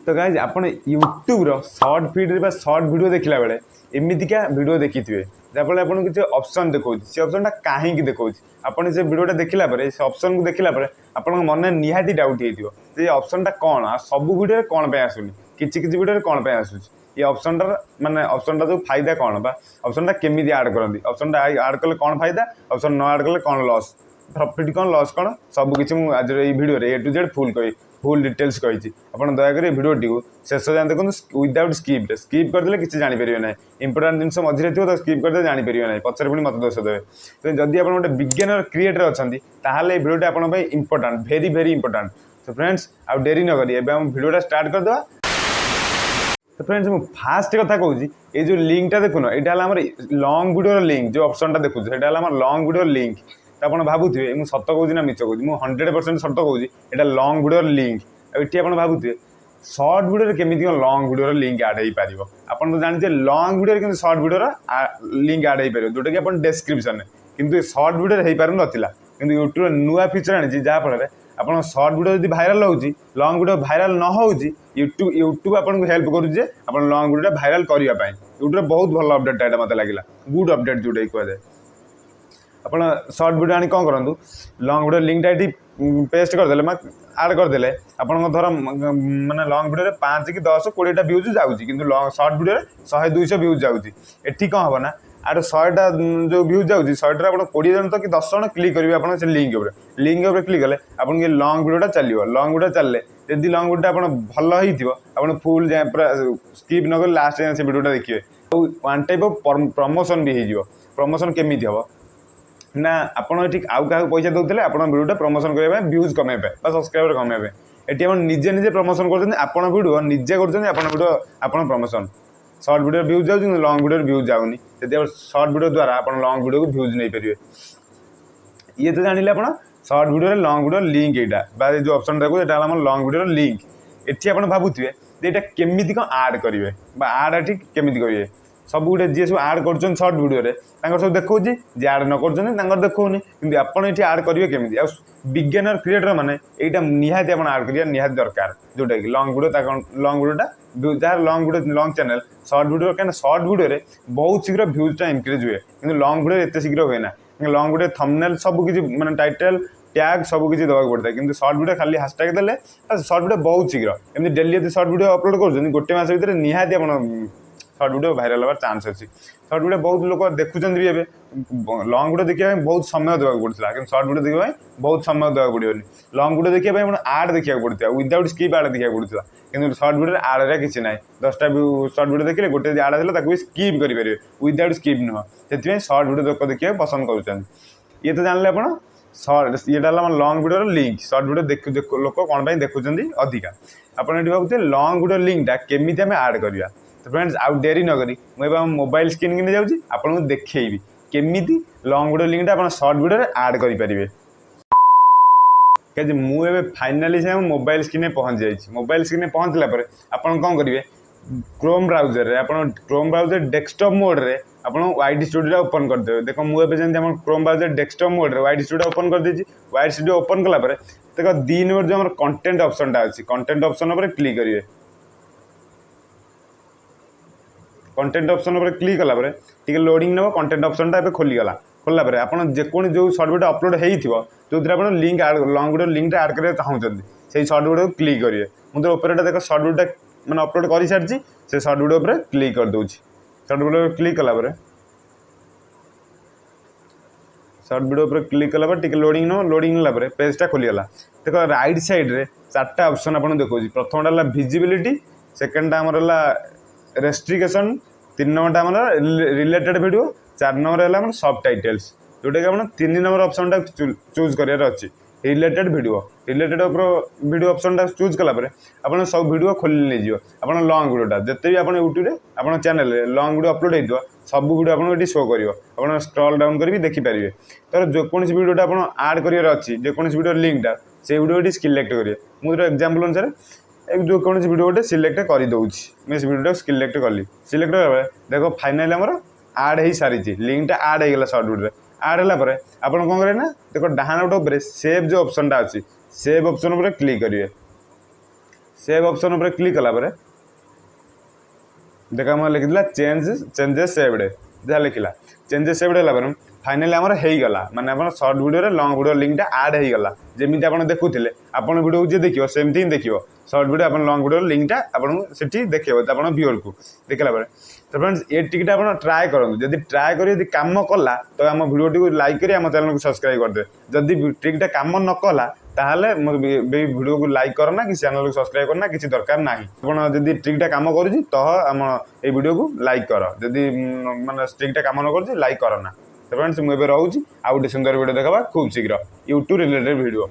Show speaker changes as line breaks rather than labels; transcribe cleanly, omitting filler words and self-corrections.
तो गाइज आप YouTube short feed short video देखला बेले एमतीका वीडियो देखी थे जहाँफल आपको किसी ऑप्शन देखा से ऑप्शनटा कहीं देखा आपड़ से वीडियोटा देखला से ऑप्शन को देखला आप मन निहाती डाउट हो ऑप्शनटा कौन आ सब वीडियो कौन पे आसुनी किसी किसी वीडियो कौन पे आसूस ये ऑप्शनटार माने ऑप्शनटा जो फायदा कौन बा ऑप्शनटा केमी आड करती ऑप्शनटा आड कले कौन फायदा ऑप्शन न आड कले कौन लॉस प्रॉफिट कौन लॉस कौन सबकि आज video A to Z full details कही आप दयाकोरी वीडियोटी को शेष जाए देखो विदाउट स्किप करदे किसी जापर ना इंपोर्टाट जिन मझे थी तो स्किप करदे जापर ना पचर पुणी मत दोष देवे तो जदि आप गोटे बिगिनर क्रिएटर अच्छा ताहले वीडियोटा आप इंपोर्टाट भेरी भेरी इंपोर्टाट तो फ्रेंड्स आउ डेरी न करी वीडियोटा स्टार्ट करदे तो फ्रेंड्स मुझे फास्ट कथा कहूँ ये जो लिंकटा देखुन यहाँ लंग वीडियो लिंक जो ऑप्शनटा देखुँ से लंग वीडियो लिंक तो आप भावुए मुझे सत कहूँ ना मिछ कहूँ मुझे 100% सत कहूँ यहाँ लंग वीडियो लिंक ये आप भावुए सर्ट वीडियो केमी लंग वीडियो लिंक आड हो पार आप तो जानते long video short video link आड हो पार जोटा कि आप डेस्क्रिप्शन किंतु सर्ट वीडियो हो पार नाला कि यूट्यूब नुआ फीचर आनी जहाँफल आप सर्ट वीडियो जब भाइराल होची लंग वीडियो भाइराल न होची यूट्यूब आपको हेल्प करुचे आप लंग वीडियो भाइराल करने यूट्यूब बहुत भल अपडेट यहाँ मत लगे गुड अपडेट जोटा कहुए आप सर्ट वीडियो आनी कौन करूँ लंग वीडियो लिंकटा ये पेस्ट करदे आड करदे आप धर मानने लंग वीडियो 5 कि 10 20टा व्यूज जाऊँगी कि सर्ट वीडियो 100-200 व्यूज जाऊँगी एटी कौन हम ना आर 100टा जो व्यूज जाऊँगी 100टा आप 20 जन तो कि 10 जन क्लिक करेंगे आप लिंक उपर क्लिक कले आप लंग वीडियोटा चलो लंग वीडियो चलने जदि लंग वीडियो आप भल हो फुल जाए पूरा स्किप न कर लास्ट जाए से वीडियोटा देखिए वन टाइप ऑफ प्रमोशन भी हो प्रमोशन केमी हम ना आपड़ ये आउ क्या पैसा दौले आप वीडियोटा प्रमोशन करने व्यूज कमेबे सब्सक्राइबर कमेबे ये आप निजे निजे प्रमोशन कर वीडियो निजे कर आप प्रमोशन सर्ट वीडियो व्यूज जाऊँ लंग वीडियो व्यूज जाऊनी जब सर्ट वीडियो द्वारा आप लंग वीडियो को व्यूज नहीं पारे ये तो जानिले आप short video long video link यहाँ जो ऑप्शन देखो ये लंग वीडियो लिंक ये आप भावुए ये केमी कौन आड करेंगे आड ये केमी करेंगे सब गोटे जी सब आड कर सर्ट वीडियो सब देखा जी आड न कर देखनी कि आपड़ ये आड करेंगे केमी बिगिनर क्रिएटर मैंने यहाँ निहाती आप आड करिया निहाती दरकार जोटा कि लंग वीडियोटा जहाँ लंग चैनल सर्ट वीडियो क्या सर्ट वीडियो बहुत शीघ्र व्यूजटा इंक्रीज हुए कि लंग वीडियो एत शीघ्र हुए ना लंग वीडियो थंबनेल सब किसी माने टाइटल टैग सब किसी देवाक पड़ता है कि सर्ट वीडियो खाली हैशटैग देले सर्ट वीडियो बहुत शीघ्र एमती डेली यदि सर्ट वीडियो अपलोड कर गोटे मस भर निहाती आप सर्ट वीडियो भाइराल होवार चांस अच्छी सर्ट वीडियो बहुत लोग देखुं भी एवं लंग वीडियो देखा बहुत समय देवाक पड़ता कि सर्ट वीडियो देखा बहुत समय देवाक पड़ोनी लंग वीडियो देखा आड देखा पड़ता विदाउट स्किप आड देखा पड़ता कि सर्ट वीडियो आड़ किसी ना 10टा सर्ट वीडियो देखिए गोटे आड है स्किप करेंगे विदाउट स्किप नुह से सर्ट वीडियो लोक देखा पसंद कर ये तो जानले आप सर्ट ये long video link short video लोक कौन देखुं अधिका आप भावुए लंग वीडियो लिंकटा केमी आम आड करवा तो फ्रेंड्स आउ डेरी न करी मुझे मोबाइल स्क्रीन की जाऊँगी आपको देखी केमी लंग वीडियो लिंकटा आप सर्ट वीडियो आड करेंगे मुझे फाइनाली से मोबाइल स्क्रीन में पहुँच जाइए मोबाइल स्क्रीन में पहुँचला आप कौन करेंगे क्रोम ब्राउजर आप क्रोम ब्राउजर डेस्कटॉप मोड रे आप वाइड स्टूडियो ओपन करदे देखो मुझे जमी क्रोम ब्राउजर डेस्कटॉप मोड रे वाइड स्टूडियो ओपन कर देछि वाइड स्टूडियो ओपन कला देखो 2 नंबर जो कंटेंट ऑप्शनटा अच्छी कंटेंट ऑप्शन पर क्लिक करेंगे कंटेंट ऑप्शन पर क्लिक कला टे लोडिंग नब कंटेंट ऑप्शनटा खोलीगला खोलला आप जेकोनी जो सर्ट वीडियो अपलोड हो जो आप लिंक लंग वीडियो लिंकटा आड करने चाहते से सर्ट वीडियो क्लिक करेंगे मुझे ऊपर देख सर्ट वीडियो मैंने अपलोड कर सारी से सर्ट वीडियो पर क्लिक कर दूँ सर्ट वीडियो क्लिक कला सर्ट वीडियो पर क्लिक कला टे लोडिंग न लोडिंग है पेजटा खोलीगला देखो राइट साइड रे 4टा ऑप्शन आपको देखो प्रथमटा विजिबिलिटी सेकेंडटा आमर रेस्ट्रिक्शन 3 नंबरटा आम रिलेटेड वीडियो 4 नंबर है सब टाइटल्स जोटा कि आप 3 नंबर ऑप्शनटा चूज करार अच्छी रिलेटेड वीडियो वीडियो ऑप्शनटा चूज कला आप सब वीडियो खोली नहीं आप लंग वीडियोटा जिते भी आप यूट्यूब आप चैनल लंग वीडियो अपलोड हो सब वीडियो आपको ये शो कर आप स्क्रॉल डाउन कर देखिपारे तर जेकोसी वीडियोटा आप आड करार अच्छी जेकोसी वीडियो लिंकटा से वीडियो सिलेक्ट करेंगे मुझे एग्जांपल अनुसार जो कौन वीडियो गोटे सिलेक्ट कर दूसरी मैं वीडियो सिलेक्ट कली सिलेक्ट कर देखो फाइनाली आमर आड हो सारी लिंकटा आड होगा सर्ट वीडियो आड है आप कौन करेंगे ना देखो डाहाण गोटे सेव जो ऑप्शनटा अच्छी सेव ऑप्शन पर क्लिक करेंगे सेव ऑप्शन ऊपर क्लिक कला देखा मैं लिखा चेंजेस सेव्ड जहाँ लिखला चेंजेस सेव्ड है फाइनाली आमर होगला माने आप सर्ट वीडियो लंग वीडियो लिंकटा आड होगला जमी आप देखुले आप वीडियो जी देखिए सेमती ही देखिए सर्ट वीडियो आप लंग वीडियो लिंकटा आपको देखिए आप व्यूअर को देखला तो फ्रेंड्स ये टिकट आप ट्राए करूँ जब ट्राए कर कम कला तो आम भिडियो लाइक करी आम चैनल को सब्सक्राइब करदे जदि ट्रिकटा कम न कला ताहले वीडियो को लाइक करना कि चैनल को सब्सक्राइब करना किसी दरकार ना आप जब ट्रिकटा कम कर तो आम ये वीडियो को लाइक कर जदि माने ट्रिकटा कम न कर लाइक करना तो फ्रेंड्स मुझे रोचे आउ गोटे सुंदर वीडियो देखा खूब शीघ्र यूट्यूब रिलेटेड वीडियो।